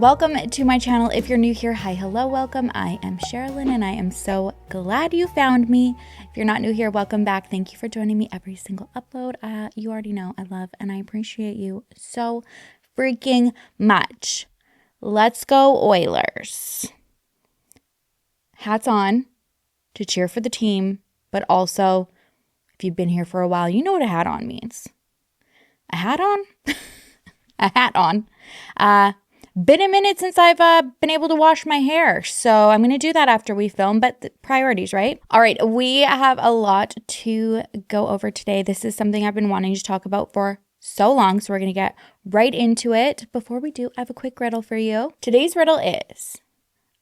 Welcome to my channel. If you're new here, hi, hello, welcome. I am Sherrilyn and I am so glad you found me. If you're not new here, welcome back. Thank you for joining me every single upload. You already know I love and I appreciate you so freaking much. Let's go Oilers. Hats on to cheer for the team, but also if you've been here for a while, you know what a hat on means. A hat on? A hat on. Been a minute since I've been able to wash my hair, so I'm going to do that after we film, but priorities, right? All right, we have a lot to go over today. This is something I've been wanting to talk about for so long, so we're going to get right into it. Before we do, I have a quick riddle for you. Today's riddle is,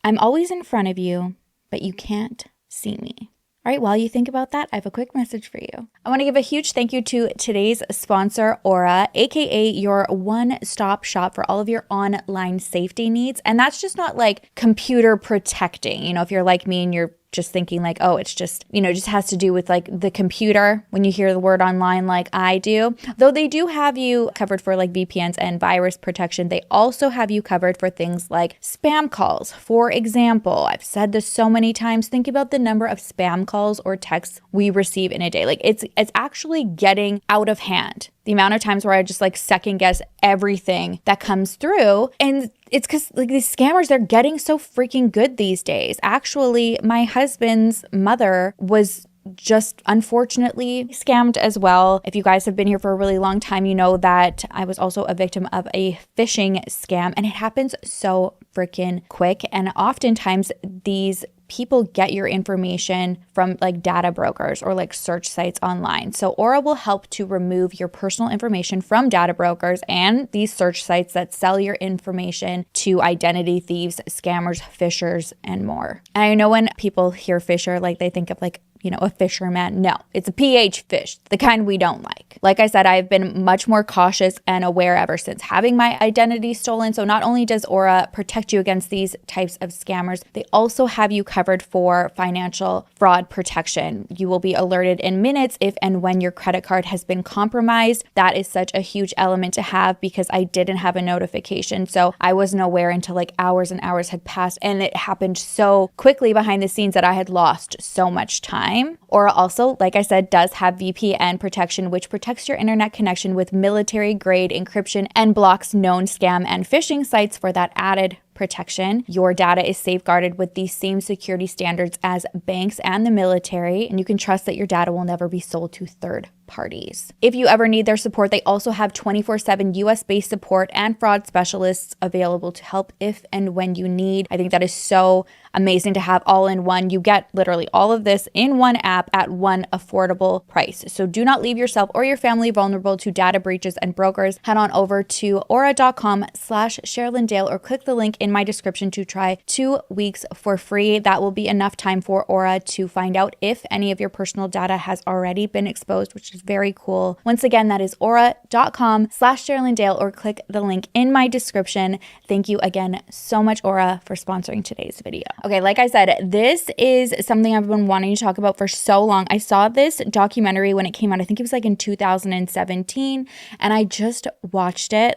I'm always in front of you, but you can't see me. All right, while you think about that, I have a quick message for you. I want to give a huge thank you to today's sponsor, Aura, aka your one-stop shop for all of your online safety needs. And that's just not like computer protecting. You know, if you're like me and you're just thinking like, oh, it's just, you know, just has to do with like the computer when you hear the word online like I do. Though they do have you covered for like VPNs and virus protection, they also have you covered for things like spam calls. For example, I've said this so many times, think about the number of spam calls or texts we receive in a day. Like it's actually getting out of hand. The amount of times where I just like second guess everything that comes through. And it's because like these scammers, they're getting so freaking good these days. Actually, my husband's mother was just unfortunately scammed as well. If you guys have been here for a really long time, you know that I was also a victim of a phishing scam, and it happens so freaking quick. And oftentimes these people get your information from like data brokers or like search sites online. So Aura will help to remove your personal information from data brokers and these search sites that sell your information to identity thieves, scammers, phishers, and more. And I know when people hear fisher, like they think of like, you know, a fisherman. No, it's a PH fish, the kind we don't like. Like I said, I've been much more cautious and aware ever since having my identity stolen. So not only does Aura protect you against these types of scammers, they also have you covered for financial fraud protection. You will be alerted in minutes if and when your credit card has been compromised. That is such a huge element to have because I didn't have a notification. So I wasn't aware until like hours and hours had passed, and it happened so quickly behind the scenes that I had lost so much time. Aura also, like I said, does have VPN protection, which protects your internet connection with military-grade encryption and blocks known scam and phishing sites for that added protection. Your data is safeguarded with the same security standards as banks and the military, and you can trust that your data will never be sold to third parties. If you ever need their support, they also have 24/7 US-based support and fraud specialists available to help if and when you need. I think that is so amazing to have all in one. You get literally all of this in one app at one affordable price. So do not leave yourself or your family vulnerable to data breaches and brokers. Head on over to aura.com/SherrilynDale or click the link in my description to try 2 weeks for free. That will be enough time for Aura to find out if any of your personal data has already been exposed, which is very cool. Once again, that is aura.com/SherrilynDale or click the link in my description. Thank you again so much, Aura, for sponsoring today's video. Okay, like I said, this is something I've been wanting to talk about for so long. I saw this documentary when it came out. I think it was like in 2017, and I just rewatched it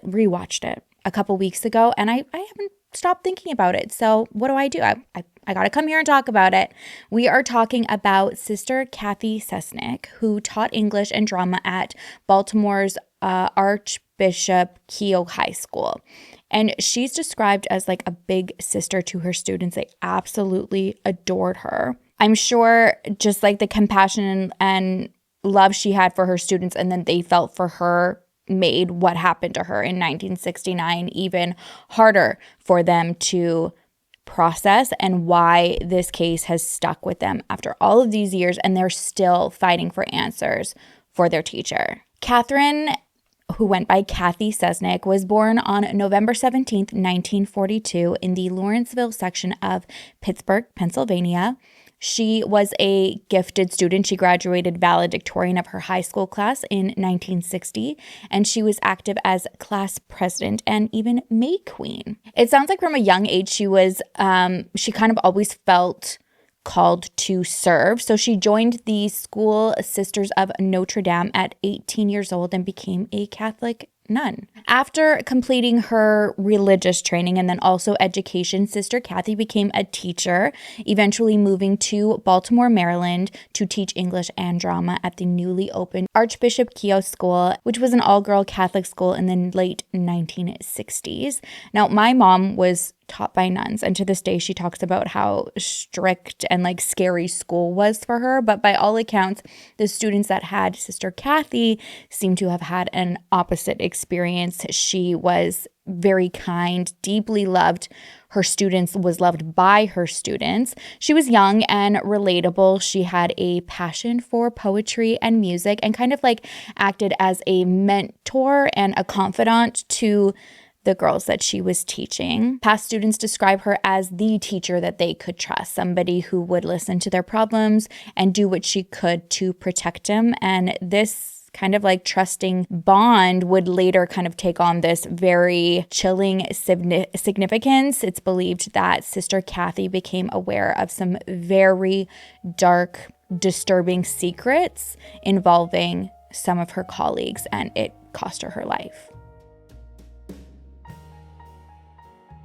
a couple weeks ago, and I haven't stopped thinking about it. So what do? I got to come here and talk about it. We are talking about Sister Cathy Cesnik, who taught English and drama at Baltimore's Archbishop Keough High School. And she's described as like a big sister to her students. They absolutely adored her. I'm sure just like the compassion and love she had for her students and then they felt for her made what happened to her in 1969 even harder for them to process, and why this case has stuck with them after all of these years and they're still fighting for answers for their teacher. Catherine, who went by Cathy Cesnik, was born on November 17th, 1942 in the Lawrenceville section of Pittsburgh, Pennsylvania. She was a gifted student. She graduated valedictorian of her high school class in 1960, and she was active as class president and even May Queen. It sounds like from a young age she kind of always felt called to serve. So she joined the School Sisters of Notre Dame at 18 years old and became a Catholic nun. After completing her religious training and then also education, Sister Cathy became a teacher, eventually moving to Baltimore, Maryland to teach English and drama at the newly opened Archbishop Keough School, which was an all-girl Catholic school in the late 1960s. Now, my mom was taught by nuns, and to this day she talks about how strict and like scary school was for her, but by all accounts the students that had Sister Cathy seem to have had an opposite experience. She was very kind, deeply loved her students, was loved by her students. She was young and relatable. She had a passion for poetry and music and kind of like acted as a mentor and a confidant to the girls that she was teaching. Past students describe her as the teacher that they could trust, somebody who would listen to their problems and do what she could to protect them. And this kind of like trusting bond would later kind of take on this very chilling significance. It's believed that Sister Cathy became aware of some very dark, disturbing secrets involving some of her colleagues, and it cost her life.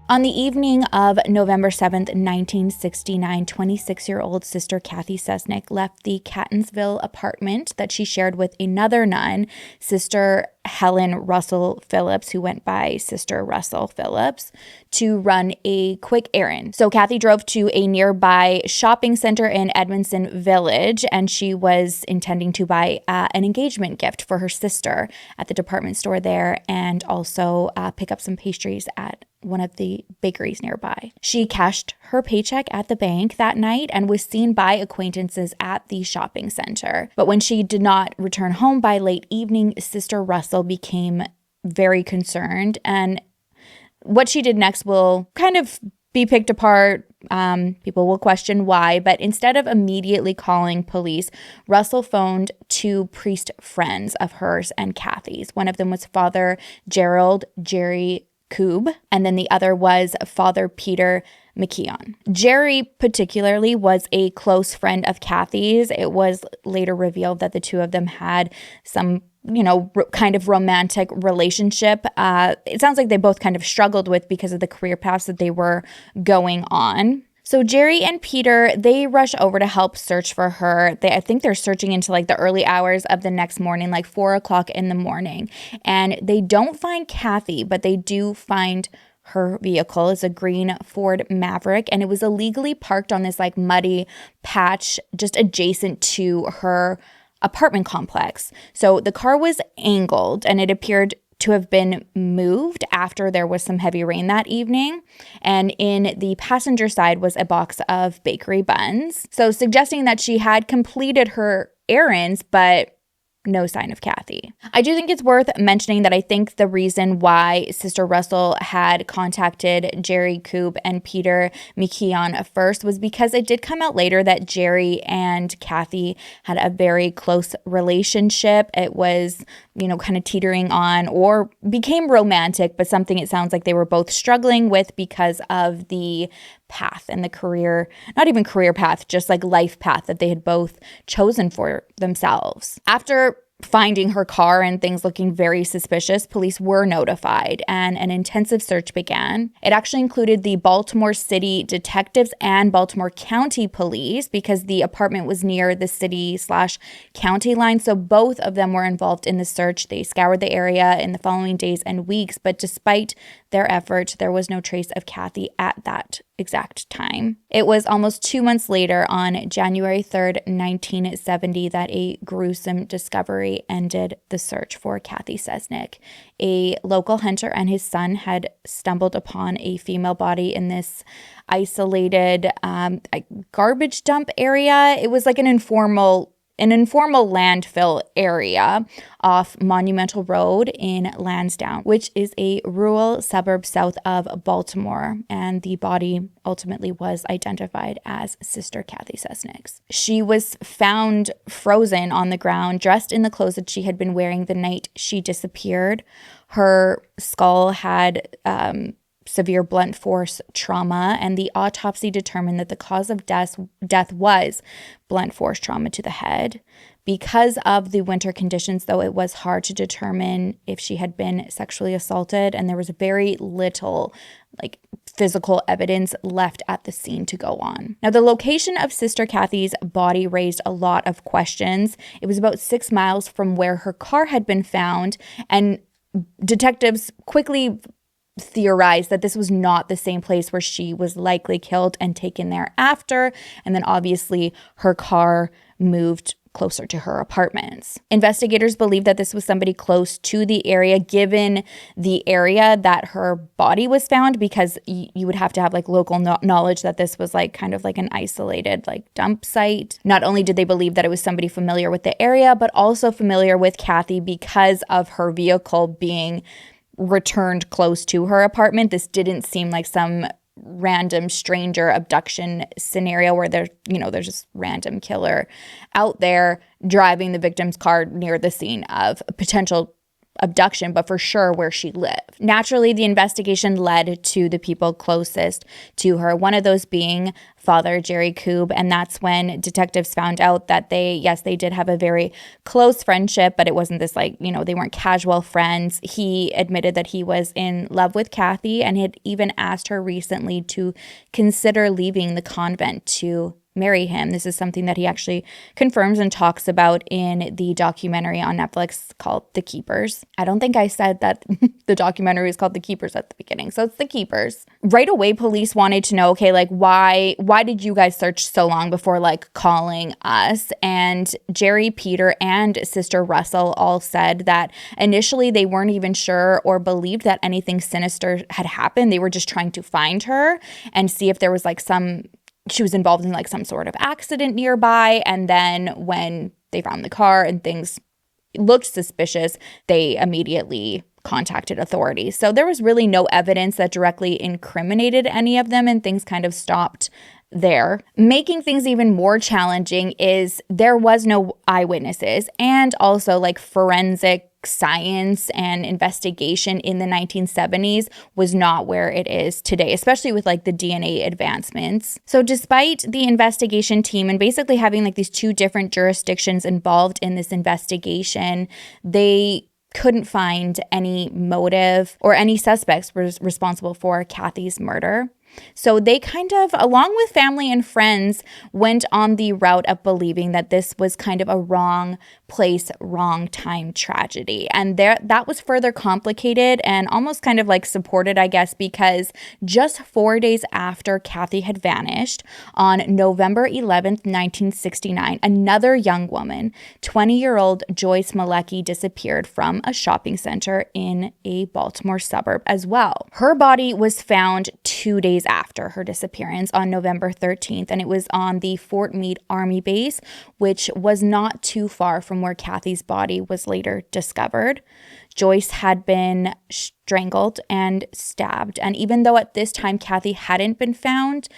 On the evening of November 7th, 1969, 26-year-old Sister Cathy Cesnik left the Catonsville apartment that she shared with another nun, Sister Helen Russell Phillips, who went by Sister Russell Phillips, to run a quick errand. So Cathy drove to a nearby shopping center in Edmondson Village, and she was intending to buy an engagement gift for her sister at the department store there, and also pick up some pastries at one of the bakeries nearby. She cashed her paycheck at the bank that night and was seen by acquaintances at the shopping center. But when she did not return home by late evening, Sister Russell became very concerned, and what she did next will kind of be picked apart. People will question why, but instead of immediately calling police, Russell phoned two priest friends of hers and Cathy's. One of them was Father Gerald Jerry Koob, and then the other was Father Peter McKeon. Jerry particularly was a close friend of Cathy's. It was later revealed that the two of them had some, kind of romantic relationship. It sounds like they both kind of struggled with because of the career paths that they were going on. So Jerry and Peter, they rush over to help search for her. I think they're searching into like the early hours of the next morning, like 4 o'clock in the morning. And they don't find Cathy, but they do find her vehicle. It's a green Ford Maverick, and it was illegally parked on this like muddy patch just adjacent to her apartment complex. So the car was angled, and it appeared to have been moved after there was some heavy rain that evening. And in the passenger side was a box of bakery buns. So suggesting that she had completed her errands, but no sign of Cathy. I do think it's worth mentioning that I think the reason why Sister Russell had contacted Jerry Koob and Peter McKeon first was because it did come out later that Jerry and Cathy had a very close relationship. It was, kind of teetering on or became romantic, but something it sounds like they were both struggling with because of the path and the career, not even career path, just like life path that they had both chosen for themselves. After finding her car and things looking very suspicious, police were notified and an intensive search began. It actually included the Baltimore City detectives and Baltimore County police because the apartment was near the city/county line. So both of them were involved in the search. They scoured the area in the following days and weeks, but despite their efforts, there was no trace of Cathy at that exact time. It was almost 2 months later, on January 3rd, 1970, that a gruesome discovery ended the search for Cathy Cesnik. A local hunter and his son had stumbled upon a female body in this isolated garbage dump area. It was like an informal landfill area off Monumental Road in Lansdowne, which is a rural suburb south of Baltimore, and the body ultimately was identified as Sister Cathy Cesnik's. She was found frozen on the ground, dressed in the clothes that she had been wearing the night she disappeared. Her skull had severe blunt force trauma, and the autopsy determined that the cause of death was blunt force trauma to the head. Because of the winter conditions, though, it was hard to determine if she had been sexually assaulted, and there was very little physical evidence left at the scene to go on. Now, the location of Sister Cathy's body raised a lot of questions. It was about 6 miles from where her car had been found, and detectives quickly theorized that this was not the same place where she was likely killed and taken there after. And then obviously her car moved closer to her apartments. Investigators believe that this was somebody close to the area, given the area that her body was found, because you would have to have local knowledge that this was kind of an isolated dump site. Not only did they believe that it was somebody familiar with the area, but also familiar with Cathy because of her vehicle being returned close to her apartment. This didn't seem like some random stranger abduction scenario where there's just random killer out there driving the victim's car near the scene of a potential abduction, but for sure where she lived. Naturally, the investigation led to the people closest to her, one of those being Father Jerry Koob, and that's when detectives found out that they did have a very close friendship, but it wasn't this they weren't casual friends. He admitted that he was in love with Cathy and had even asked her recently to consider leaving the convent to marry him. This is something that he actually confirms and talks about in the documentary on Netflix called The Keepers. I don't think I said that the documentary is called The Keepers at the beginning, so it's The Keepers. Right away, police wanted to know, okay, why did you guys search so long before calling us? And Jerry, Peter, and Sister Russell all said that initially they weren't even sure or believed that anything sinister had happened. They were just trying to find her and see if there was she was involved in some sort of accident nearby. And then when they found the car and things looked suspicious, they immediately contacted authorities. So there was really no evidence that directly incriminated any of them, and things kind of stopped there. Making things even more challenging is there was no eyewitnesses, and also forensic science and investigation in the 1970s was not where it is today, especially with the DNA advancements. So despite the investigation team and basically having these two different jurisdictions involved in this investigation, they couldn't find any motive or any suspects responsible for Cathy's murder. So they kind of, along with family and friends, went on the route of believing that this was kind of a wrong place, wrong time tragedy. And that was further complicated and almost kind of supported, I guess, because just 4 days after Cathy had vanished, on November 11th, 1969, another young woman, 20-year-old Joyce Malecki, disappeared from a shopping center in a Baltimore suburb as well. Her body was found 2 days after her disappearance on November 13th, and it was on the Fort Meade Army base, which was not too far from where Cathy's body was later discovered. Joyce had been strangled and stabbed, and even though at this time Cathy hadn't been found,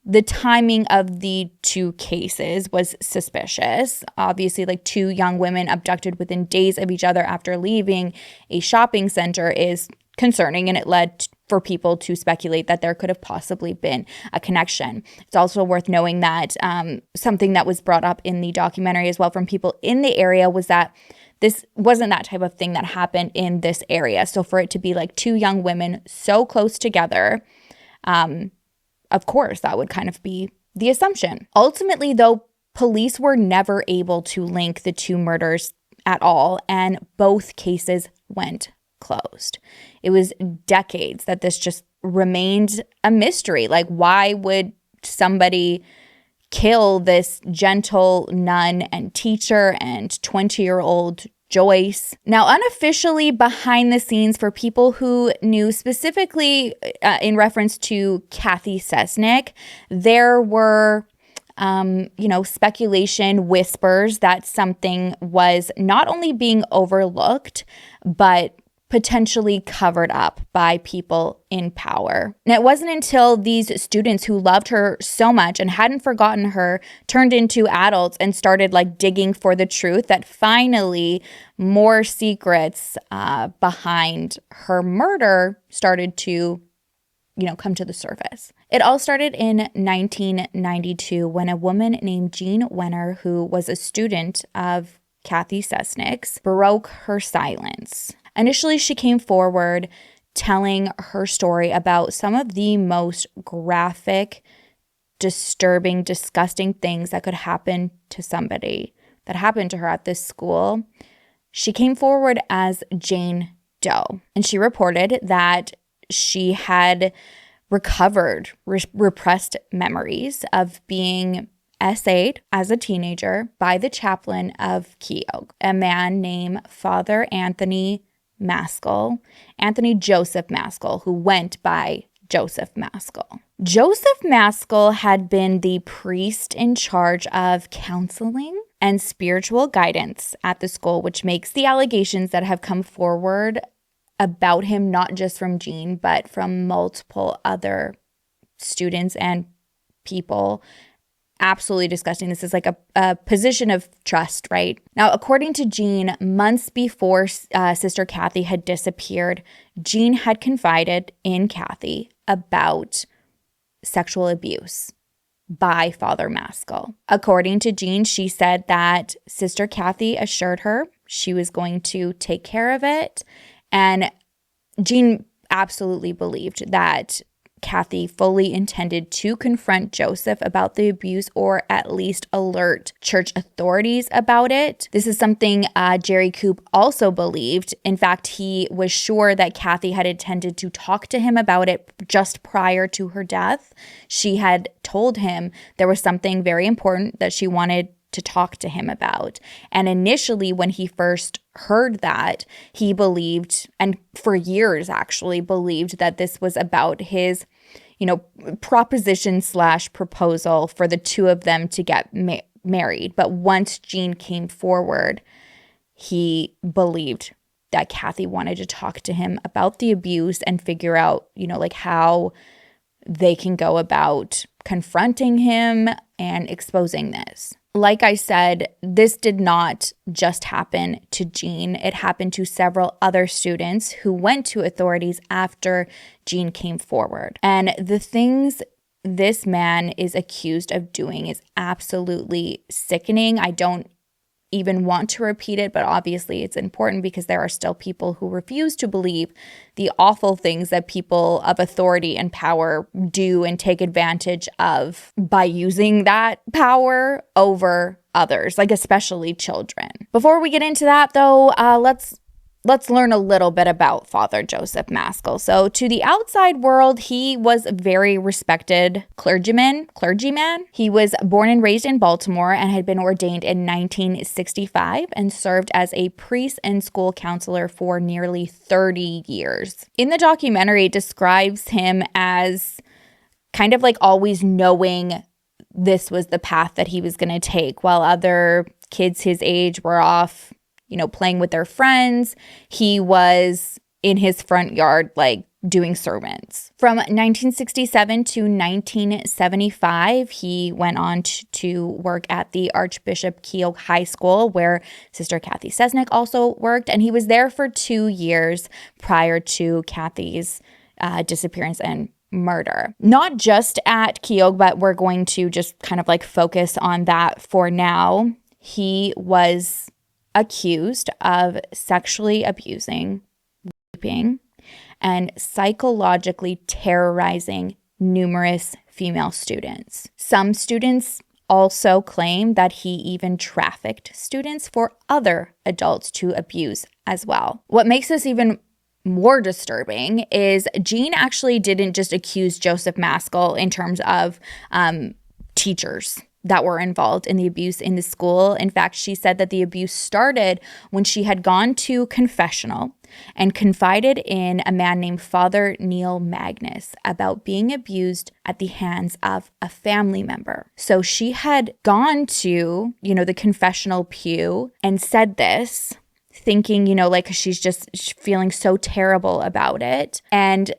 the timing of the two cases was suspicious. Obviously, two young women abducted within days of each other after leaving a shopping center is concerning, and it led for people to speculate that there could have possibly been a connection. It's also worth knowing that something that was brought up in the documentary as well from people in the area was that this wasn't that type of thing that happened in this area. So for it to be two young women so close together, of course, that would kind of be the assumption. Ultimately, though, police were never able to link the two murders at all, and both cases went closed. It was decades that this just remained a mystery. Why would somebody kill this gentle nun and teacher and 20-year-old Joyce? Now, unofficially behind the scenes, for people who knew specifically in reference to Cathy Cesnik, there were speculation, whispers that something was not only being overlooked, but potentially covered up by people in power. And it wasn't until these students who loved her so much and hadn't forgotten her turned into adults and started digging for the truth that finally more secrets behind her murder started to come to the surface. It all started in 1992 when a woman named Jean Wenner, who was a student of Cathy Cesnik, broke her silence. Initially, she came forward telling her story about some of the most graphic, disturbing, disgusting things that could happen to somebody that happened to her at this school. She came forward as Jane Doe, and she reported that she had recovered repressed memories of being essayed as a teenager by the chaplain of Keogh, a man named Father Anthony Joseph Maskell, who went by Joseph Maskell. Joseph Maskell had been the priest in charge of counseling and spiritual guidance at the school, which makes the allegations that have come forward about him not just from Jean, but from multiple other students and people absolutely disgusting. This is like a position of trust, right? Now, according to Jean, months before Sister Cathy had disappeared, Jean had confided in Cathy about sexual abuse by Father Maskell. According to Jean, she said that Sister Cathy assured her she was going to take care of it. And Jean absolutely believed that Cathy fully intended to confront Joseph about the abuse, or at least alert church authorities about it. This is something Jerry Coop also believed. In fact, he was sure that Cathy had intended to talk to him about it just prior to her death. She had told him there was something very important that she wanted to talk to him about. And initially, when he first heard that, he believed, and for years actually believed, that this was about his, proposition / proposal for the two of them to get married. But once Jean came forward, he believed that Cathy wanted to talk to him about the abuse and figure out, how they can go about confronting him and exposing this. Like I said, this did not just happen to Jean. It happened to several other students who went to authorities after Jean came forward. And the things this man is accused of doing is absolutely sickening. I don't even want to repeat it, but obviously it's important because there are still people who refuse to believe the awful things that people of authority and power do and take advantage of by using that power over others, like especially children. Before we get into that though, let's learn a little bit about Father Joseph Maskell. So to the outside world, he was a very respected clergyman. He was born and raised in Baltimore and had been ordained in 1965 and served as a priest and school counselor for nearly 30 years. In the documentary, it describes him as kind of like always knowing this was the path that he was going to take, while other kids his age were off playing with their friends. He was in his front yard, like doing sermons. From 1967 to 1975, he went on to work at the Archbishop Keogh High School, where Sister Cathy Cesnik also worked. And he was there for 2 years prior to Cathy's disappearance and murder. Not just at Keogh, but we're going to just kind of like focus on that for now. He was accused of sexually abusing, raping, and psychologically terrorizing numerous female students. Some students also claim that he even trafficked students for other adults to abuse as well. What makes this even more disturbing is Jean actually didn't just accuse Joseph Maskell in terms of teachers that were involved in the abuse in the school. In fact, she said that the abuse started when she had gone to confessional and confided in a man named Father Neil Magnus about being abused at the hands of a family member. So she had gone to, the confessional pew and said this, thinking, like she's feeling so terrible about it. And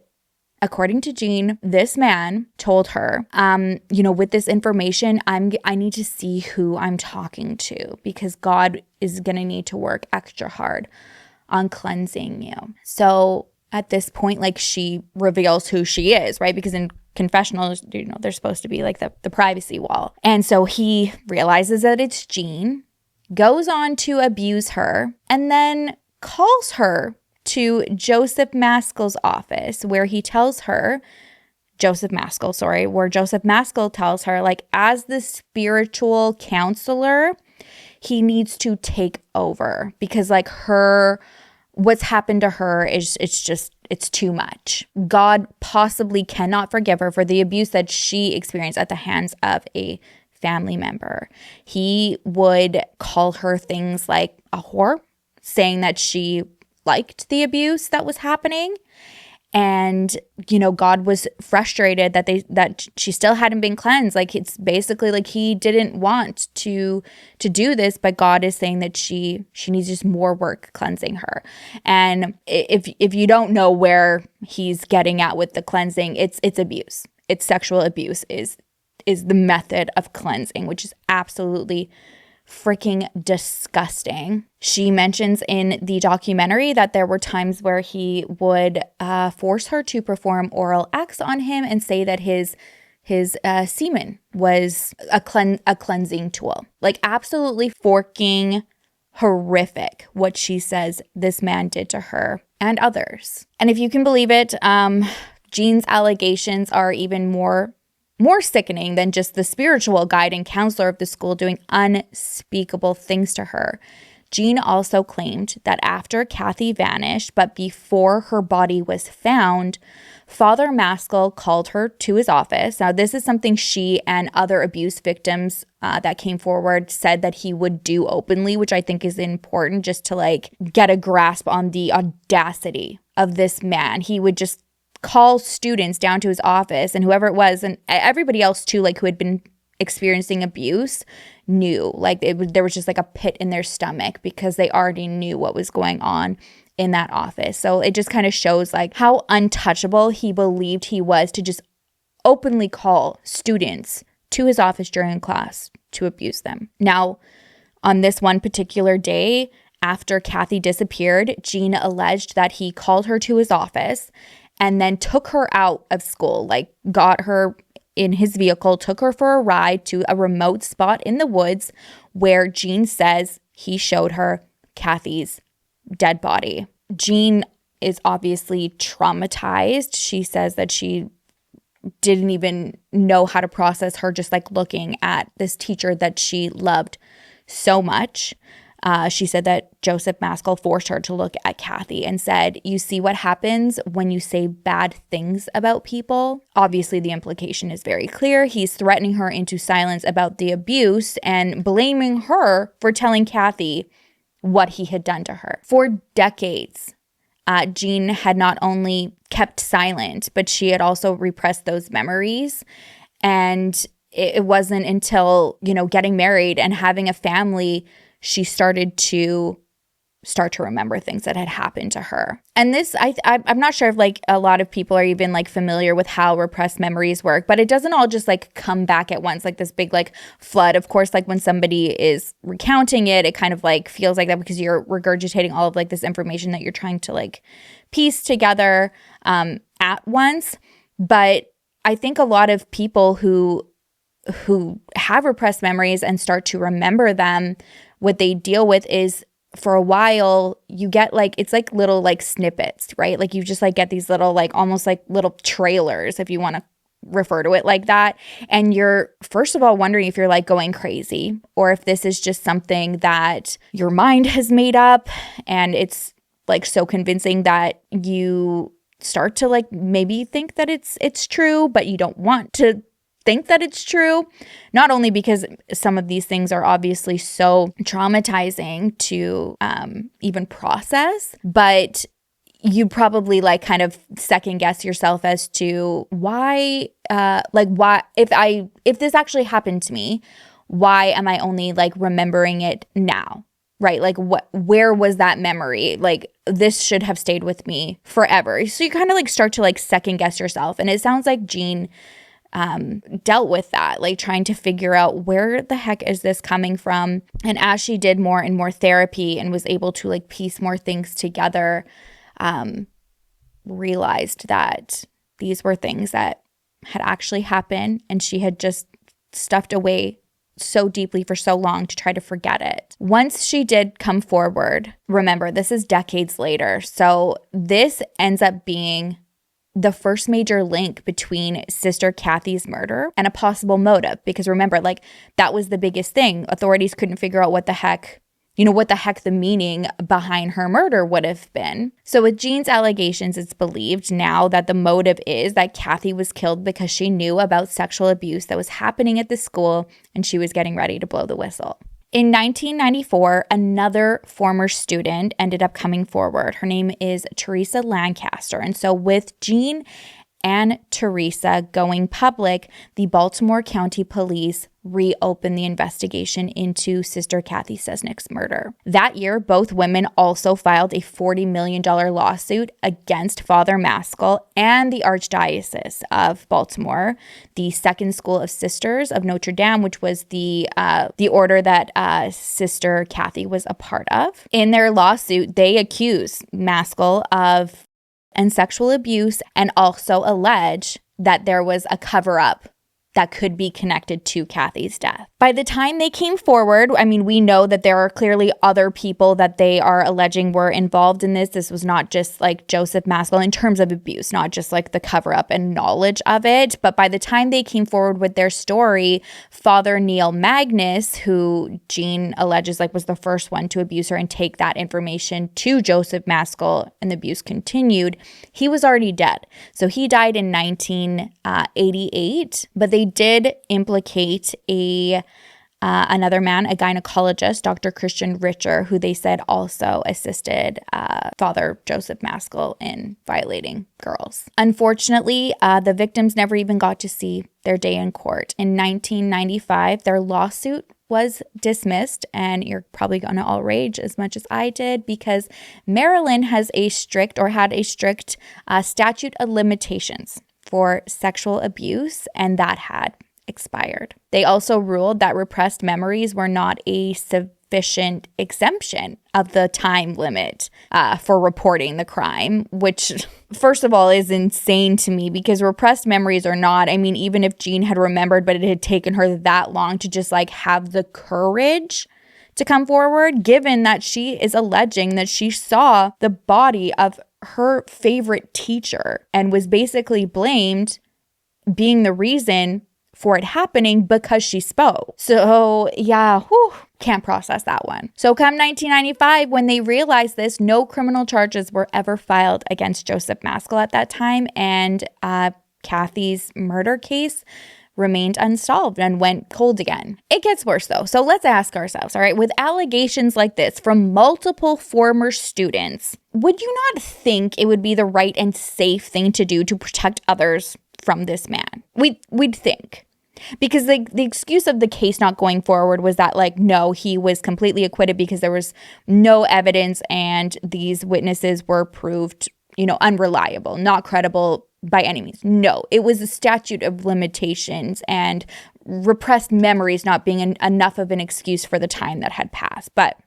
according to Jean, this man told her, with this information, I need to see who I'm talking to, because God is going to need to work extra hard on cleansing you. So at this point, like, she reveals who she is, right? Because in confessionals, there's supposed to be like the privacy wall. And so he realizes that it's Jean. goes on to abuse her, and then calls her to Joseph Maskell's office, where Joseph Maskell tells her, like, as the spiritual counselor, he needs to take over because, like, what's happened to her it's too much. God possibly cannot forgive her for the abuse that she experienced at the hands of a family member. He would call her things like a whore, saying that she liked the abuse that was happening. And, God was frustrated that she still hadn't been cleansed. Like, it's basically like he didn't want to do this, but God is saying that she needs just more work cleansing her. And if you don't know where he's getting at with the cleansing, it's abuse. It's sexual abuse is the method of cleansing, which is absolutely freaking disgusting. She mentions in the documentary that there were times where he would force her to perform oral acts on him and say that his semen was a cleansing tool. Like, absolutely forking horrific what she says this man did to her and others. And if you can believe it, Jean's allegations are even more sickening than just the spiritual guide and counselor of the school doing unspeakable things to her. Jean also claimed that after Cathy vanished, but before her body was found, Father Maskell called her to his office. Now, this is something she and other abuse victims that came forward said that he would do openly, which I think is important just to, like, get a grasp on the audacity of this man. He would just call students down to his office, and whoever it was, and everybody else too, like, who had been experiencing abuse, knew. Like, there was just like a pit in their stomach because they already knew what was going on in that office. So it just kind of shows, like, how untouchable he believed he was to just openly call students to his office during class to abuse them. Now, on this one particular day, after Cathy disappeared, Jean alleged that he called her to his office and then took her out of school, like, got her in his vehicle, took her for a ride to a remote spot in the woods where Jean says he showed her Cathy's dead body. Jean is obviously traumatized. She says that she didn't even know how to process her just, like, looking at this teacher that she loved so much. She said that Joseph Maskell forced her to look at Cathy and said, "You see what happens when you say bad things about people?" Obviously, the implication is very clear. He's threatening her into silence about the abuse and blaming her for telling Cathy what he had done to her. For decades, Jean had not only kept silent, but she had also repressed those memories. And it wasn't until, getting married and having a family, she started to remember things that had happened to her. And this, I'm not sure if, like, a lot of people are even, like, familiar with how repressed memories work, but it doesn't all just, like, come back at once, like this big, like, flood. Of course, like, when somebody is recounting it, it kind of, like, feels like that because you're regurgitating all of, like, this information that you're trying to, like, piece together at once. But I think a lot of people who have repressed memories and start to remember them, what they deal with is, for a while, you get, like, it's like little, like, snippets, right? Like, you just, like, get these little, like, almost like little trailers, if you want to refer to it like that. And you're, first of all, wondering if you're, like, going crazy or if this is just something that your mind has made up and it's, like, so convincing that you start to, like, maybe think that it's true, but you don't want to think that it's true, not only because some of these things are obviously so traumatizing to even process, but you probably, like, kind of second guess yourself as to why if this actually happened to me, why am I only, like, remembering it now? Right? Like, where was that memory? Like, this should have stayed with me forever. So you kind of, like, start to, like, second guess yourself. And it sounds like Jean dealt with that, like, trying to figure out where the heck is this coming from. And as she did more and more therapy and was able to, like, piece more things together, realized that these were things that had actually happened and she had just stuffed away so deeply for so long to try to forget it. Once she did come forward, remember, this is decades later. So this ends up being the first major link between Sister Cathy's murder and a possible motive. Because remember, like, that was the biggest thing. Authorities couldn't figure out what the heck the meaning behind her murder would have been. So with Jean's allegations, it's believed now that the motive is that Cathy was killed because she knew about sexual abuse that was happening at the school and she was getting ready to blow the whistle. In 1994, another former student ended up coming forward. Her name is Teresa Lancaster. And so with Jean and Teresa going public, the Baltimore County Police reopened the investigation into Sister Cathy Cesnik's murder. That year, both women also filed a $40 million lawsuit against Father Maskell and the Archdiocese of Baltimore, the Second School of Sisters of Notre Dame, which was the order that Sister Cathy was a part of. In their lawsuit, they accuse Maskell of sexual abuse and also allege that there was a cover-up that could be connected to Cathy's death. By the time they came forward, I mean, we know that there are clearly other people that they are alleging were involved in this. This was not just like Joseph Maskell in terms of abuse, not just like the cover-up and knowledge of it. But by the time they came forward with their story, Father Neil Magnus, who Jean alleges like was the first one to abuse her and take that information to Joseph Maskell, and the abuse continued, he was already dead. So he died in 1988, but they did implicate another man, a gynecologist, Dr. Christian Richer, who they said also assisted Father Joseph Maskell in violating girls. Unfortunately, the victims never even got to see their day in court. In 1995, their lawsuit was dismissed, and you're probably going to all rage as much as I did because Maryland had a strict statute of limitations for sexual abuse, and that had expired. They also ruled that repressed memories were not a sufficient exemption of the time limit for reporting the crime, which, first of all, is insane to me because repressed memories or not, I mean, even if Jean had remembered, but it had taken her that long to just like have the courage to come forward, given that she is alleging that she saw the body of her favorite teacher and was basically blamed being the reason for it happening because she spoke. So yeah, can't process that one. So come 1995, when they realized this, no criminal charges were ever filed against Joseph Maskell at that time, and Cathy's murder case remained unsolved and went cold again. It gets worse though. So let's ask ourselves, all right, with allegations like this from multiple former students, would you not think it would be the right and safe thing to do to protect others from this man? We'd think. Because the excuse of the case not going forward was that, like, no, he was completely acquitted because there was no evidence and these witnesses were proved, unreliable, not credible by any means. No, it was a statute of limitations and repressed memories not being enough of an excuse for the time that had passed. But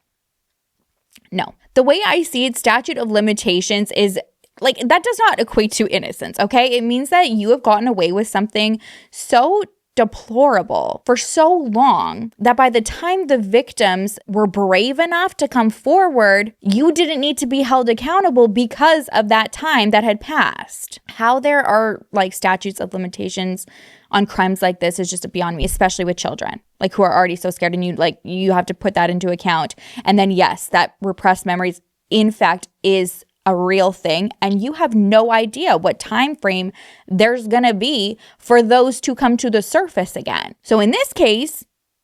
no, the way I see it, statute of limitations is like, that does not equate to innocence, okay? It means that you have gotten away with something so deplorable for so long that by the time the victims were brave enough to come forward, you didn't need to be held accountable because of that time that had passed. How there are like statutes of limitations on crimes like this is just beyond me, especially with children, like who are already so scared, and you have to put that into account. And then yes, that repressed memories in fact is a real thing, and you have no idea what time frame there's gonna be for those to come to the surface again. So in this case,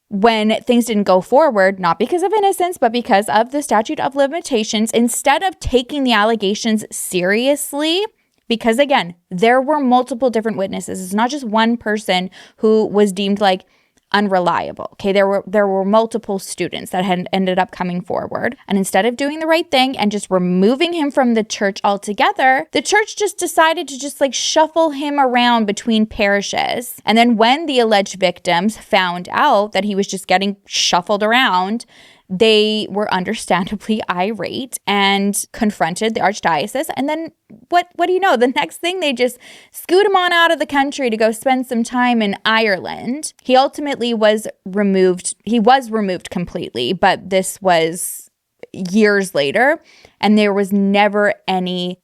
when things didn't go forward, not because of innocence, but because of the statute of limitations, instead of taking the allegations seriously, because again, there were multiple different witnesses. It's not just one person who was deemed like unreliable. Okay, there were multiple students that had ended up coming forward, and instead of doing the right thing and just removing him from the church altogether, the church just decided to just like shuffle him around between parishes. And then when the alleged victims found out that he was just getting shuffled around, They were understandably irate and confronted the archdiocese. And then what do you know? The next thing, they just scoot him on out of the country to go spend some time in Ireland. He ultimately was removed. He was removed completely, but this was years later, and there was never any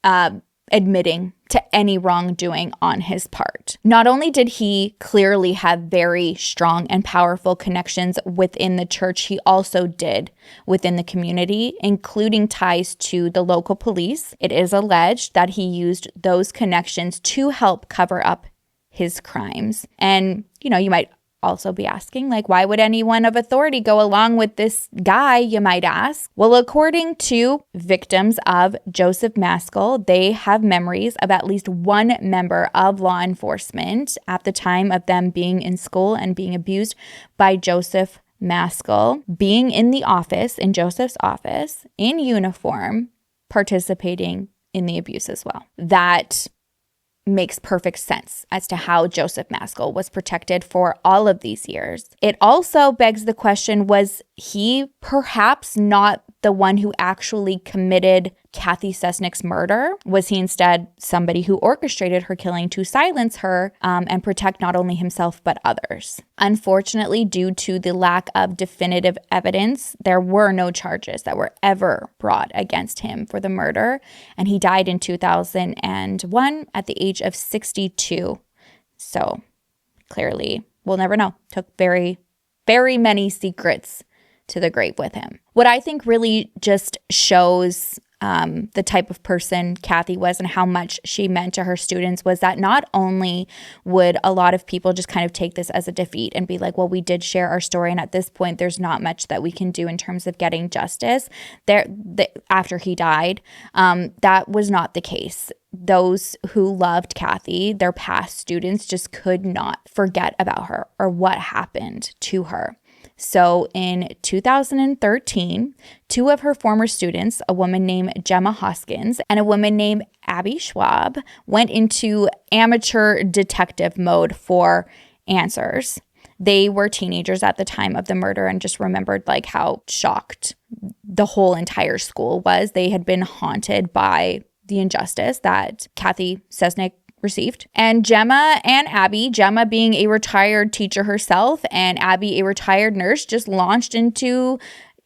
admitting to any wrongdoing on his part. Not only did he clearly have very strong and powerful connections within the church, he also did within the community, including ties to the local police. It is alleged that he used those connections to help cover up his crimes. And, you might also be asking, why would anyone of authority go along with this guy, you might ask? Well, according to victims of Joseph Maskell, they have memories of at least one member of law enforcement at the time of them being in school and being abused by Joseph Maskell, being in the office, in Joseph's office, in uniform, participating in the abuse as well. That makes perfect sense as to how Joseph Maskell was protected for all of these years. It also begs the question, was he perhaps not the one who actually committed Cathy Cesnik's murder? Was he instead somebody who orchestrated her killing to silence her and protect not only himself but others? Unfortunately, due to the lack of definitive evidence, there were no charges that were ever brought against him for the murder, and he died in 2001 at the age of 62. So clearly, we'll never know. Took very, very many secrets to the grave with him. What I think really just shows the type of person Cathy was and how much she meant to her students was that not only would a lot of people just kind of take this as a defeat and be like, well, we did share our story, and at this point, there's not much that we can do in terms of getting justice. After he died, that was not the case. Those who loved Cathy, their past students, just could not forget about her or what happened to her. So in 2013, two of her former students, a woman named Gemma Hoskins and a woman named Abby Schwab, went into amateur detective mode for answers. They were teenagers at the time of the murder and just remembered how shocked the whole entire school was. They had been haunted by the injustice that Cathy Cesnik received. And Gemma and Abby, Gemma being a retired teacher herself and Abby a retired nurse, just launched into,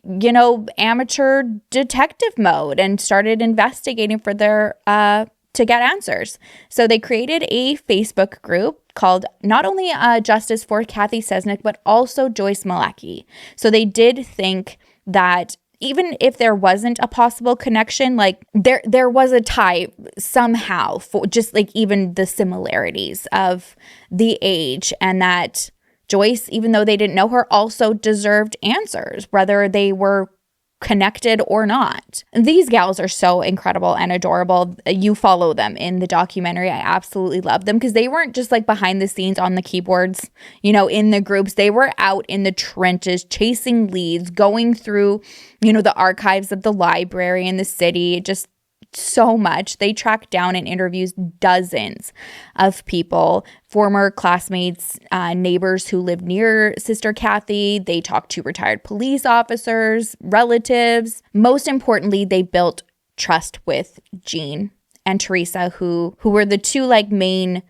amateur detective mode and started investigating for their to get answers. So they created a Facebook group called not only Justice for Cathy Cesnik, but also Joyce Malecki. So they did think that even if there wasn't a possible connection, there was a tie somehow for just even the similarities of the age, and that Joyce, even though they didn't know her, also deserved answers, whether they were connected or not. These gals are so incredible and adorable. You follow them in the documentary. I absolutely love them because they weren't just behind the scenes on the keyboards, in the groups. They were out in the trenches, chasing leads, going through, the archives of the library in the city, just so much. They tracked down and interviews dozens of people, former classmates, neighbors who lived near Sister Cathy. They talked to retired police officers, relatives. Most importantly, they built trust with Jean and Teresa, who were the two main,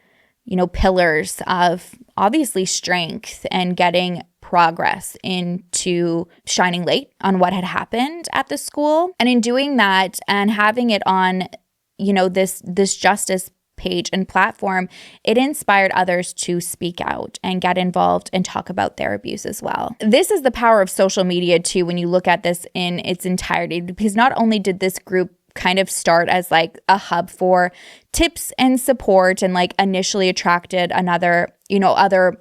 pillars of obviously strength and getting progress into shining light on what had happened at the school. And in doing that and having it on, this justice page and platform, it inspired others to speak out and get involved and talk about their abuse as well. This is the power of social media too, when you look at this in its entirety, because not only did this group kind of start as a hub for tips and support and initially attracted other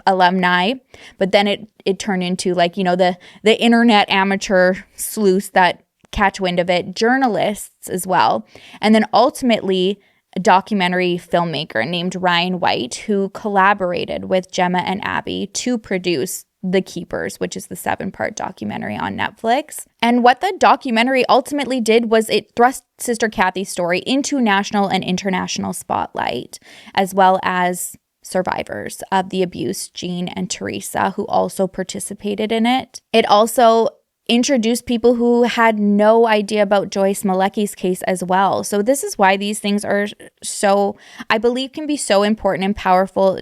alumni, but then it turned into the internet amateur sleuths that catch wind of it, journalists as well, and then ultimately a documentary filmmaker named Ryan White who collaborated with Gemma and Abby to produce The Keepers, which is the 7-part documentary on Netflix. And what the documentary ultimately did was it thrust Sister Cathy's story into national and international spotlight, as well as survivors of the abuse, Jean and Teresa, who also participated in it. It also introduced people who had no idea about Joyce Malecki's case as well. So this is why these things are so, I believe, can be so important and powerful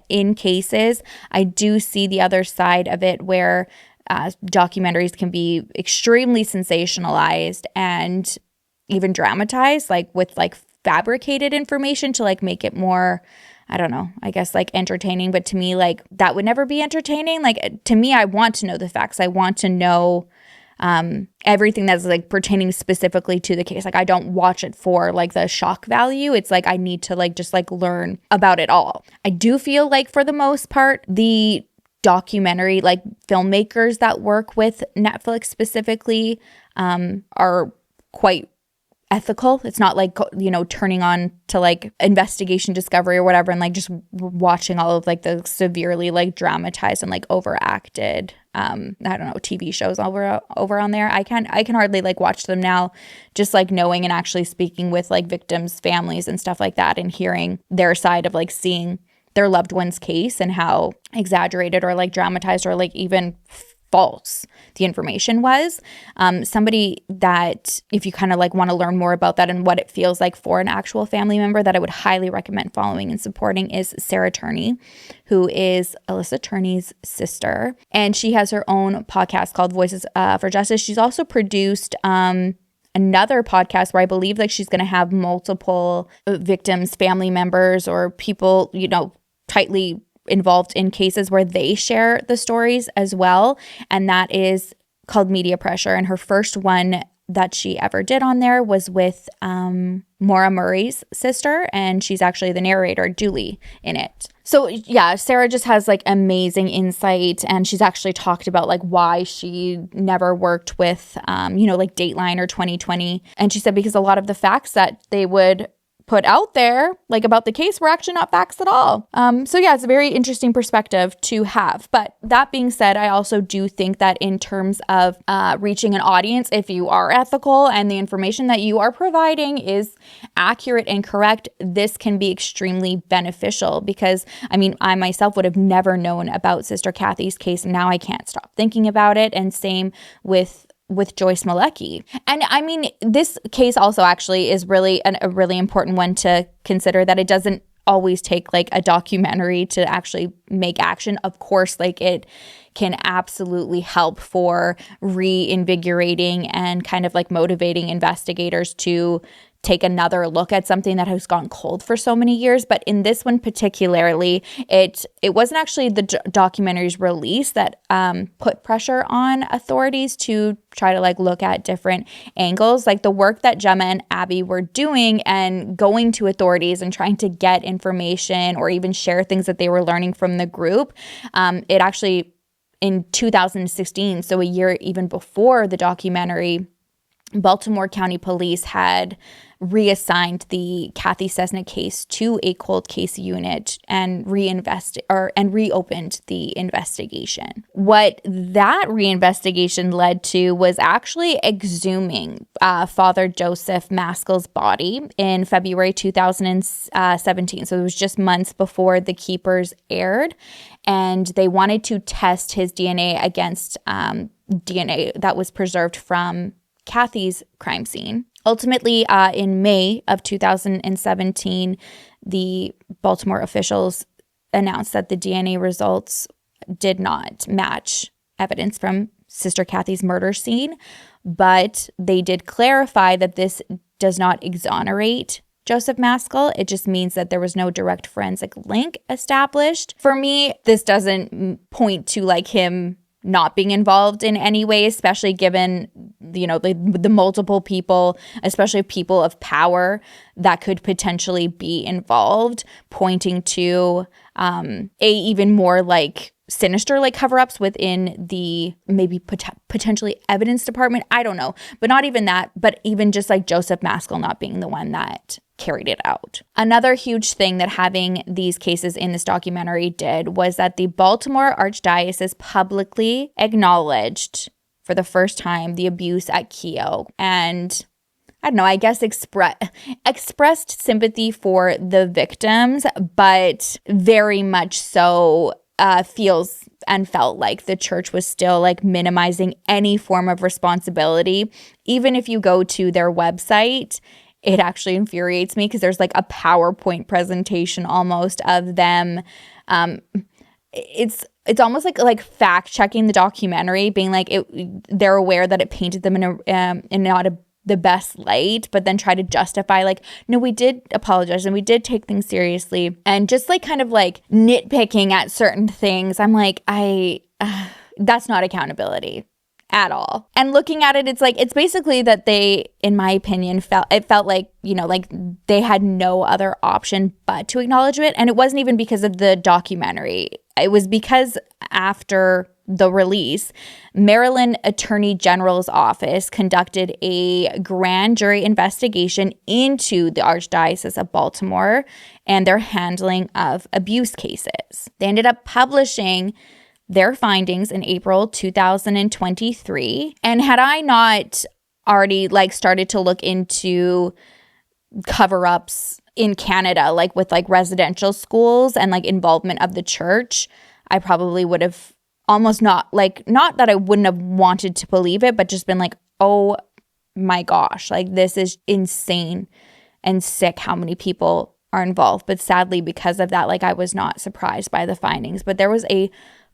in cases. I do see the other side of it where documentaries can be extremely sensationalized and even dramatized, like with like fabricated information to like make it more, I don't know, I guess like entertaining. But to me, like that would never be entertaining. Like to me, I want to know the facts. I want to know everything that's like pertaining specifically to the case. Like I don't watch it for like the shock value. It's like I need to like just like learn about it all. I do feel like for the most part, the documentary like filmmakers that work with Netflix specifically are quite ethical. It's not like, you know, turning on to like Investigation Discovery or whatever and like just watching all of like the severely like dramatized and like overacted I don't know, TV shows over on there. I can hardly like watch them now, just like knowing and actually speaking with like victims' families and stuff like that and hearing their side of like seeing their loved one's case and how exaggerated or like dramatized or like even false the information was. Somebody that, if you kind of like want to learn more about that and what it feels like for an actual family member, that I would highly recommend following and supporting is Sarah Turney, who is Alyssa Turney's sister. And she has her own podcast called Voices for Justice. She's also produced another podcast where I believe like she's going to have multiple victims, family members, or people, you know, tightly involved in cases where they share the stories as well. And that is called Media Pressure. And her first one that she ever did on there was with Maura Murray's sister. And she's actually the narrator, Julie, in it. So yeah, Sarah just has like amazing insight. And she's actually talked about like why she never worked with, you know, like Dateline or 2020. And she said because a lot of the facts that they would put out there like about the case were actually not facts at all. So yeah, it's a very interesting perspective to have. But that being said, I also do think that in terms of reaching an audience, if you are ethical and the information that you are providing is accurate and correct, this can be extremely beneficial because I mean, I myself would have never known about Sister Cathy's case. And now I can't stop thinking about it. And same with Joyce Malecki. And I mean, this case also actually is really a really important one to consider, that it doesn't always take like a documentary to actually make action. Of course, like it can absolutely help for reinvigorating and kind of like motivating investigators to take another look at something that has gone cold for so many years. But in this one particularly, it wasn't actually the documentary's release that put pressure on authorities to try to like look at different angles. Like the work that Gemma and Abby were doing and going to authorities and trying to get information or even share things that they were learning from the group, it actually in 2016, so a year even before the documentary, Baltimore County Police had reassigned the Cathy Cesnik case to a cold case unit and reopened the investigation. What that reinvestigation led to was actually exhuming Father Joseph Maskell's body in February 2017. So it was just months before The Keepers aired, and they wanted to test his DNA against DNA that was preserved from Cathy's crime scene. Ultimately, in May of 2017, the Baltimore officials announced that the DNA results did not match evidence from Sister Cathy's murder scene, but they did clarify that this does not exonerate Joseph Maskell. It just means that there was no direct forensic link established. For me, this doesn't point to like him not being involved in any way, especially given, you know, the multiple people, especially people of power that could potentially be involved, pointing to even more like sinister like cover-ups within the maybe potentially evidence department. I don't know, but not even that, but even just like Joseph Maskell not being the one that carried it out. Another huge thing that having these cases in this documentary did was that the Baltimore Archdiocese publicly acknowledged for the first time the abuse at Keogh, and I don't know, I guess expressed sympathy for the victims, but very much so feels and felt like the church was still like minimizing any form of responsibility. Even if you go to their website, it actually infuriates me because there's like a PowerPoint presentation almost of them. It's almost like fact checking the documentary, being like they're aware that it painted them in not the best light, but then try to justify like, no, we did apologize and we did take things seriously, and just like kind of like nitpicking at certain things. I'm like, that's not accountability at all. And looking at it, it's basically that they, in my opinion, felt like, like they had no other option but to acknowledge it. And it wasn't even because of the documentary. It was because after the release, Maryland Attorney General's office conducted a grand jury investigation into the Archdiocese of Baltimore and their handling of abuse cases. They ended up publishing their findings in April 2023. And had I not already like started to look into cover-ups in Canada, like with like residential schools and like involvement of the church, I probably would have almost not that I wouldn't have wanted to believe it, but just been like, oh my gosh, like this is insane and sick how many people are involved. But sadly, because of that, like I was not surprised by the findings. But there was a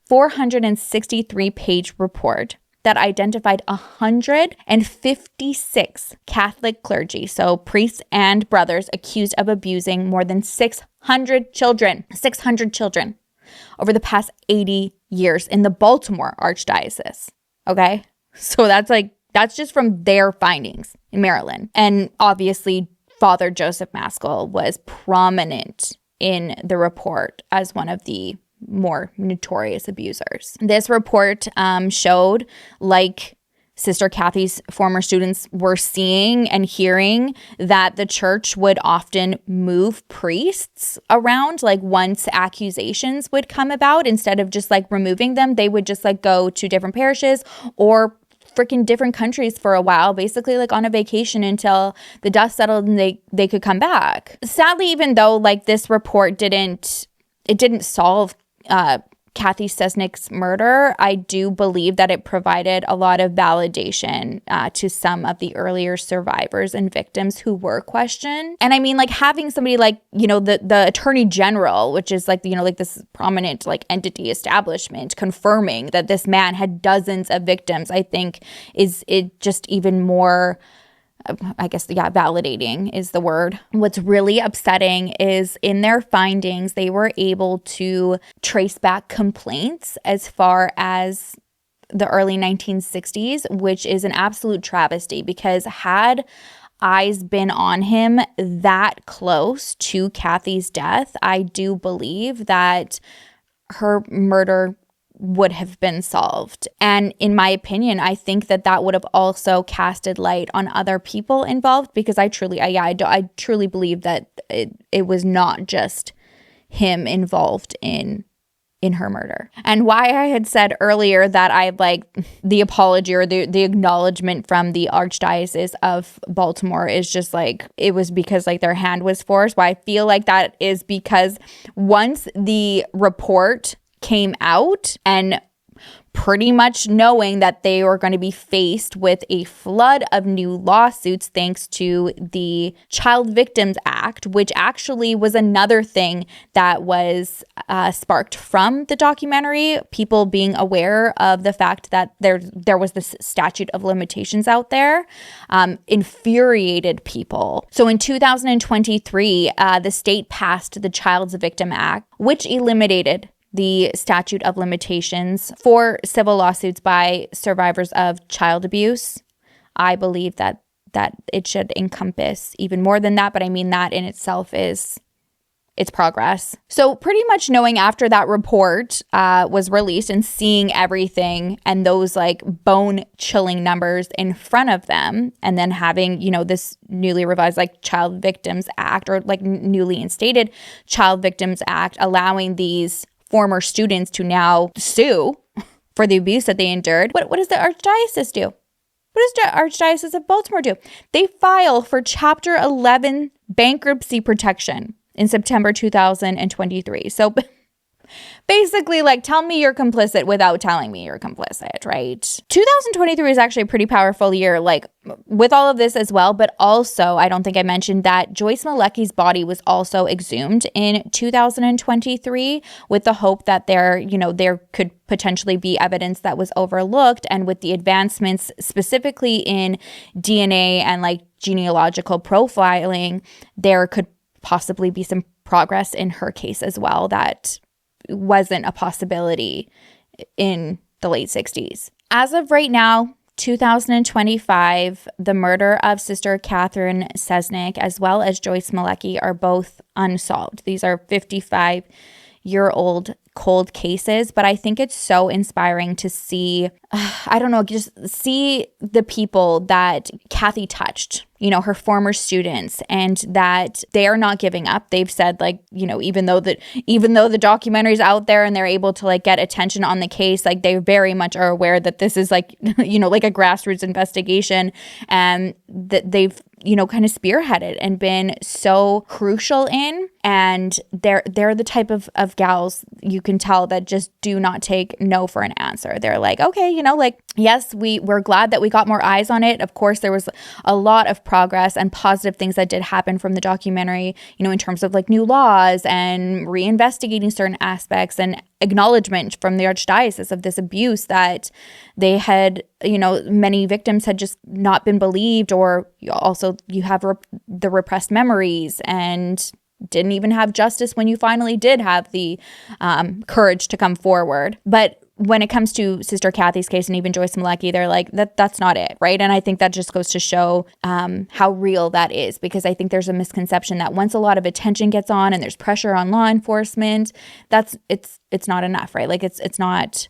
463-page report that identified 156 Catholic clergy, so priests and brothers, accused of abusing more than 600 children over the past 80 years in the Baltimore Archdiocese. Okay? So that's just from their findings in Maryland. And obviously, Father Joseph Maskell was prominent in the report as one of the more notorious abusers. This report showed, like Sister Cathy's former students were seeing and hearing, that the church would often move priests around. Like once accusations would come about, instead of just like removing them, they would just like go to different parishes or freaking different countries for a while, basically like on a vacation until the dust settled and they could come back. Sadly, even though like this report didn't solve Cathy Cesnik's murder, I do believe that it provided a lot of validation to some of the earlier survivors and victims who were questioned. And I mean, like having somebody like, the Attorney General, which is like, like this prominent like entity establishment, confirming that this man had dozens of victims, I think is it just even more, I guess, validating is the word. What's really upsetting is in their findings, they were able to trace back complaints as far as the early 1960s, which is an absolute travesty, because had eyes been on him that close to Cathy's death, I do believe that her murder would have been solved. And in my opinion, I think that would have also casted light on other people involved, because I truly believe that it was not just him involved in her murder. And why I had said earlier that I like the apology or the acknowledgement from the Archdiocese of Baltimore is just like, it was because like their hand was forced. Why I feel like that is because once the report came out, and pretty much knowing that they were going to be faced with a flood of new lawsuits thanks to the Child Victims Act, which actually was another thing that was sparked from the documentary, people being aware of the fact that there was this statute of limitations out there, infuriated people. So in 2023, the state passed the Child Victims Act, which eliminated the statute of limitations for civil lawsuits by survivors of child abuse. I believe that it should encompass even more than that, but I mean that in itself is its progress. So pretty much knowing after that report was released and seeing everything and those like bone-chilling numbers in front of them, and then having, this newly revised like Child Victims Act, or like newly instated Child Victims Act, allowing these former students to now sue for the abuse that they endured. What does the Archdiocese do? What does the Archdiocese of Baltimore do? They file for Chapter 11 bankruptcy protection in September 2023. So Basically, like, tell me you're complicit without telling me you're complicit, right? 2023 is actually a pretty powerful year, like, with all of this as well. But also, I don't think I mentioned that Joyce Malecki's body was also exhumed in 2023 with the hope that there could potentially be evidence that was overlooked. And with the advancements specifically in DNA and like genealogical profiling, there could possibly be some progress in her case as well that wasn't a possibility in the late 60s. As of right now, 2025, the murder of Sister Catherine Cesnik as well as Joyce Malecki are both unsolved. These are 55-year-old cold cases, but I think it's so inspiring to see, just see the people that Cathy touched, her former students, and that they are not giving up. They've said, like, even though the documentary's out there and they're able to like get attention on the case, like they very much are aware that this is like, like a grassroots investigation, and that they've kind of spearheaded and been so crucial in. And they're the type of gals you can tell that just do not take no for an answer. They're like, okay, yes, we're glad that we got more eyes on it. Of course, there was a lot of progress and positive things that did happen from the documentary, in terms of like new laws and reinvestigating certain aspects and acknowledgement from the Archdiocese of this abuse that they had, many victims had just not been believed, or also you have the repressed memories and didn't even have justice when you finally did have the courage to come forward. But when it comes to Sister Cathy's case and even Joyce Malecki, they're like, that's not it, right? And I think that just goes to show how real that is, because I think there's a misconception that once a lot of attention gets on and there's pressure on law enforcement, it's not enough, right? Like it's not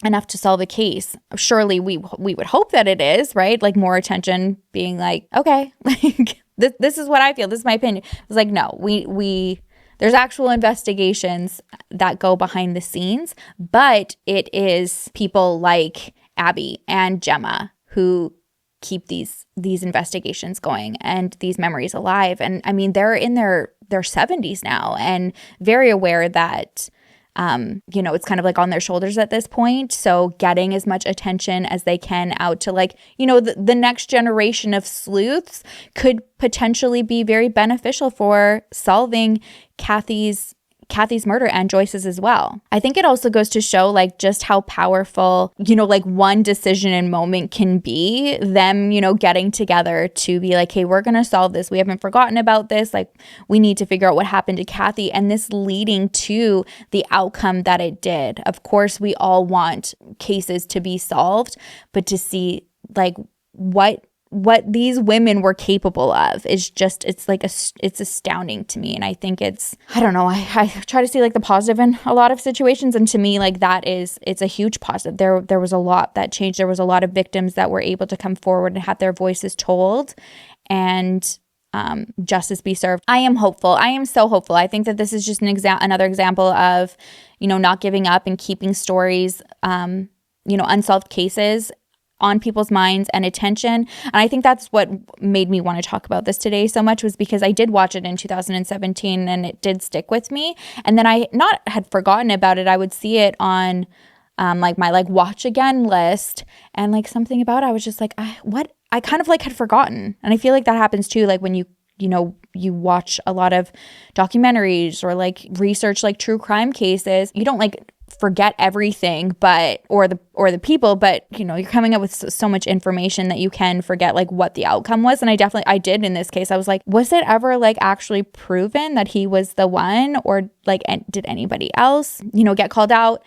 enough to solve a case. Surely we would hope that it is, right? Like more attention being like, okay, like this is what I feel. This is my opinion. It's like, no, there's actual investigations that go behind the scenes, but it is people like Abby and Gemma who keep these investigations going and these memories alive. And I mean, they're in their 70s now and very aware that it's kind of like on their shoulders at this point. So getting as much attention as they can out to like, the next generation of sleuths could potentially be very beneficial for solving Cathy's murder and Joyce's as well. I think it also goes to show like just how powerful, like one decision and moment can be, them, getting together to be like, hey, we're going to solve this. We haven't forgotten about this. Like we need to figure out what happened to Cathy, and this leading to the outcome that it did. Of course, we all want cases to be solved, but to see like what these women were capable of is just, it's astounding to me. And I think I try to see like the positive in a lot of situations. And to me, like it's a huge positive. There was a lot that changed. There was a lot of victims that were able to come forward and have their voices told and justice be served. I am hopeful. I am so hopeful. I think that this is just another example of, not giving up and keeping stories, unsolved cases on people's minds and attention. And I think that's what made me want to talk about this today so much, was because I did watch it in 2017 and it did stick with me. And then I had forgotten about it. I would see it on like my like watch again list, and like something about it, I was just like, I kind of like had forgotten. And I feel like that happens too, like when you watch a lot of documentaries or like research like true crime cases, you don't like forget everything, or the people, but you're coming up with so much information that you can forget like what the outcome was. And I did in this case. I was like, was it ever like actually proven that he was the one, or like did anybody else get called out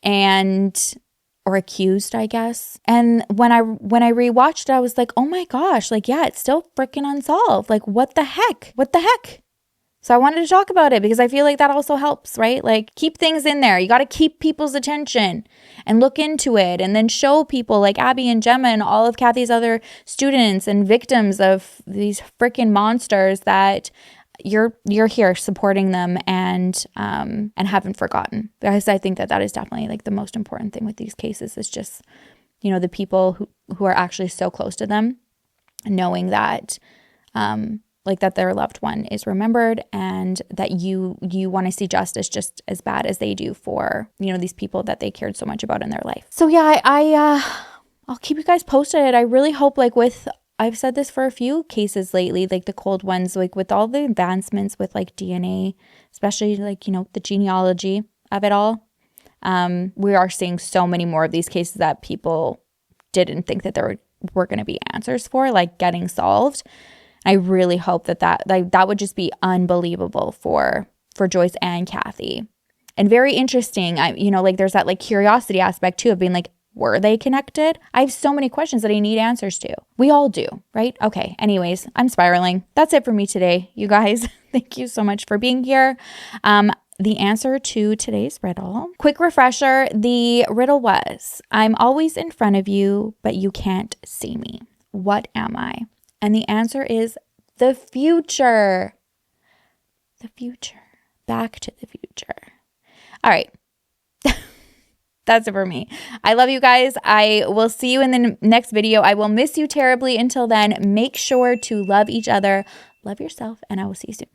or accused, I guess. And when I rewatched it, I was like, oh my gosh, like, yeah, it's still freaking unsolved. Like, what the heck? So I wanted to talk about it because I feel like that also helps, right? Like keep things in there. You got to keep people's attention and look into it, and then show people like Abby and Gemma and all of Cathy's other students and victims of these freaking monsters that you're here supporting them and haven't forgotten. Because I think that is definitely like the most important thing with these cases, is just, the people who are actually so close to them, knowing that, like that their loved one is remembered, and that you want to see justice just as bad as they do for, you know, these people that they cared so much about in their life. So yeah, I'll keep you guys posted. I really hope, like, I've said this for a few cases lately, like the cold ones, like with all the advancements with like DNA, especially like, you know, the genealogy of it all. We are seeing so many more of these cases that people didn't think that there were going to be answers for, like, getting solved. I really hope that would just be unbelievable for Joyce and Cathy. And very interesting. You know, like, there's that like curiosity aspect too of being like, were they connected? I have so many questions that I need answers to. We all do, right? Okay. Anyways, I'm spiraling. That's it for me today, you guys. Thank you so much for being here. The answer to today's riddle. Quick refresher. The riddle was, I'm always in front of you, but you can't see me. What am I? And the answer is the future. The future. Back to the future. All right. That's it for me. I love you guys. I will see you in the next video. I will miss you terribly. Until then, make sure to love each other, love yourself, and I will see you soon.